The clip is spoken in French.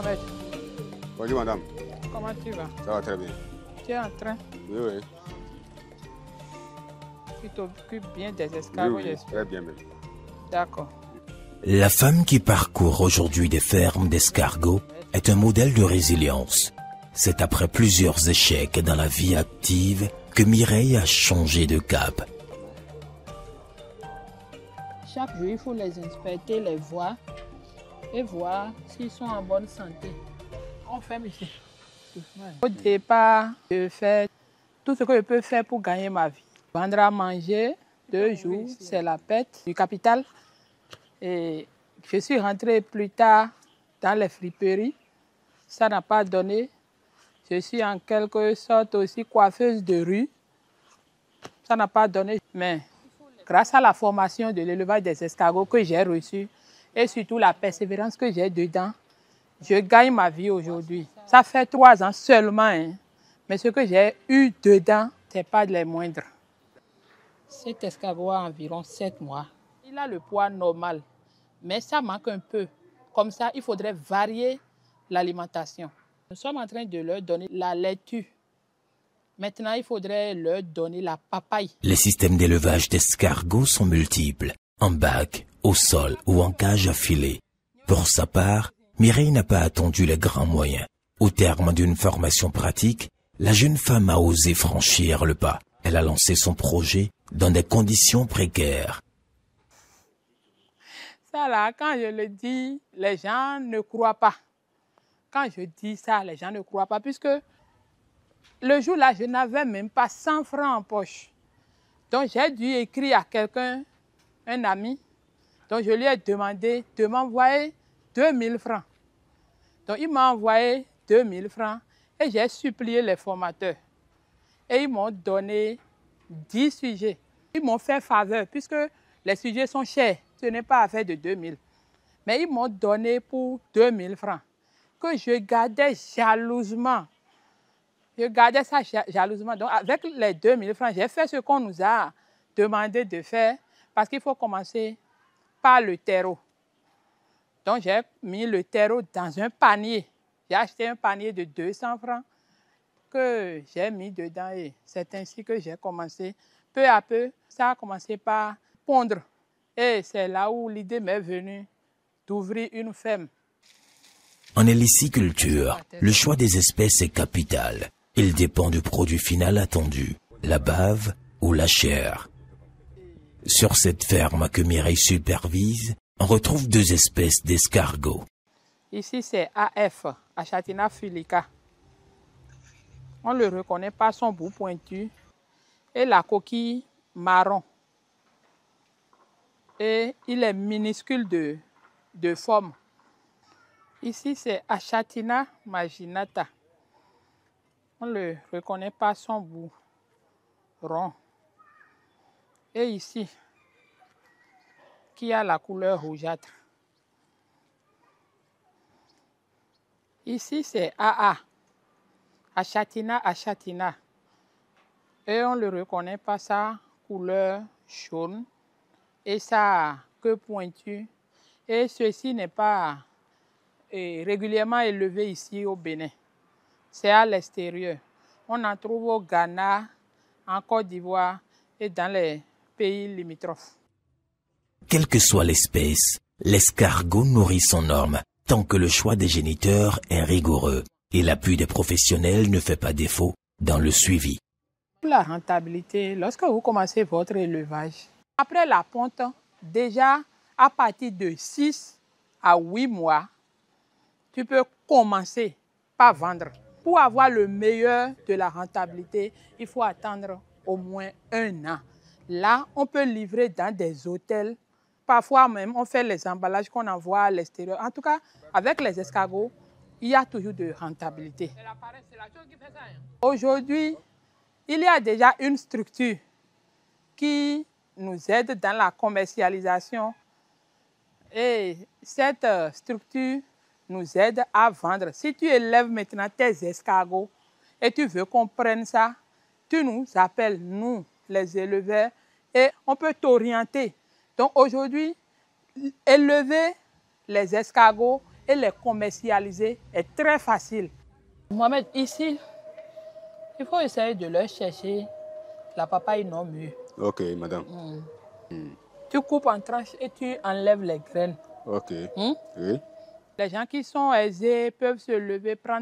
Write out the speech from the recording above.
Mohamed. Bonjour madame. Comment tu vas? Ça va très bien. Tu es en train? Oui, oui. Tu t'occupes bien des escargots, Oui, j'espère. très bien même. D'accord. La femme qui parcourt aujourd'hui des fermes d'escargots est un modèle de résilience. C'est après plusieurs échecs dans la vie active que Mireille a changé de cap. Chaque jour, il faut les inspecter, les voir et voir s'ils sont en bonne santé. On ferme ici. Au départ, je fais tout ce que je peux faire pour gagner ma vie. Vendre à manger, 2 jours, c'est la pète du capital. Et je suis rentrée plus tard dans les friperies. Ça n'a pas donné. Je suis en quelque sorte aussi coiffeuse de rue. Ça n'a pas donné. Mais grâce à la formation de l'élevage des escargots que j'ai reçue et surtout la persévérance que j'ai dedans, je gagne ma vie aujourd'hui. Ça fait 3 ans seulement, hein. Mais ce que j'ai eu dedans, ce n'est pas les moindres. Cet escargot a environ 7 mois. Il a le poids normal, mais ça manque un peu. Comme ça, il faudrait varier l'alimentation. Nous sommes en train de leur donner la laitue. Maintenant, il faudrait leur donner la papaye. Les systèmes d'élevage d'escargots sont multiples, en bac, au sol ou en cage à filet. Pour sa part, Mireille n'a pas attendu les grands moyens. Au terme d'une formation pratique, la jeune femme a osé franchir le pas. Elle a lancé son projet dans des conditions précaires. Ça là, quand je le dis, les gens ne croient pas. Quand je dis ça, les gens ne croient pas, puisque le jour-là, je n'avais même pas 100 francs en poche. Donc j'ai dû écrire à quelqu'un, un ami, donc je lui ai demandé de m'envoyer 2000 francs. Donc il m'a envoyé 2000 francs et j'ai supplié les formateurs. Et ils m'ont donné 10 sujets. Ils m'ont fait faveur, puisque les sujets sont chers. Ce n'est pas affaire de 2000. Mais ils m'ont donné pour 2000 francs, que je gardais jalousement. Je gardais ça jalousement. Donc, avec les 2000 francs, j'ai fait ce qu'on nous a demandé de faire, parce qu'il faut commencer par le terreau. Donc, j'ai mis le terreau dans un panier. J'ai acheté un panier de 200 francs que j'ai mis dedans et c'est ainsi que j'ai commencé. Peu à peu, ça a commencé par pondre. Et c'est là où l'idée m'est venue d'ouvrir une ferme. En héliciculture, le choix des espèces est capital. Il dépend du produit final attendu, la bave ou la chair. Sur cette ferme que Mireille supervise, on retrouve 2 espèces d'escargots. Ici, c'est AF, Achatina fulica. On ne le reconnaît par son bout pointu et la coquille marron. Et il est minuscule de forme. Ici, c'est Achatina marginata. On ne le reconnaît pas son bout rond. Et ici, qui a la couleur rougeâtre. Ici, c'est AA, Achatina achatina. Et on ne le reconnaît pas sa couleur jaune et sa queue pointue. Et ceci n'est pas régulièrement élevé ici au Bénin. C'est à l'extérieur. On en trouve au Ghana, en Côte d'Ivoire et dans les pays limitrophes. Quelle que soit l'espèce, l'escargot nourrit son norme tant que le choix des géniteurs est rigoureux et l'appui des professionnels ne fait pas défaut dans le suivi. Pour la rentabilité, lorsque vous commencez votre élevage, après la ponte, déjà à partir de 6 à 8 mois, tu peux commencer par vendre. Pour avoir le meilleur de la rentabilité, il faut attendre au moins 1 an. Là, on peut livrer dans des hôtels. Parfois même, on fait les emballages qu'on envoie à l'extérieur. En tout cas, avec les escargots, il y a toujours de rentabilité. Aujourd'hui, il y a déjà une structure qui nous aide dans la commercialisation. Et cette structure nous aide à vendre. Si tu élèves maintenant tes escargots et tu veux qu'on prenne ça, tu nous appelles, nous, les éleveurs, et on peut t'orienter. Donc aujourd'hui, élever les escargots et les commercialiser est très facile. Mohamed, ici, il faut essayer de leur chercher la papaye non mûre. Ok, madame. Tu coupes en tranches et tu enlèves les graines. Ok. Oui. Les gens qui sont aisés peuvent se lever, prendre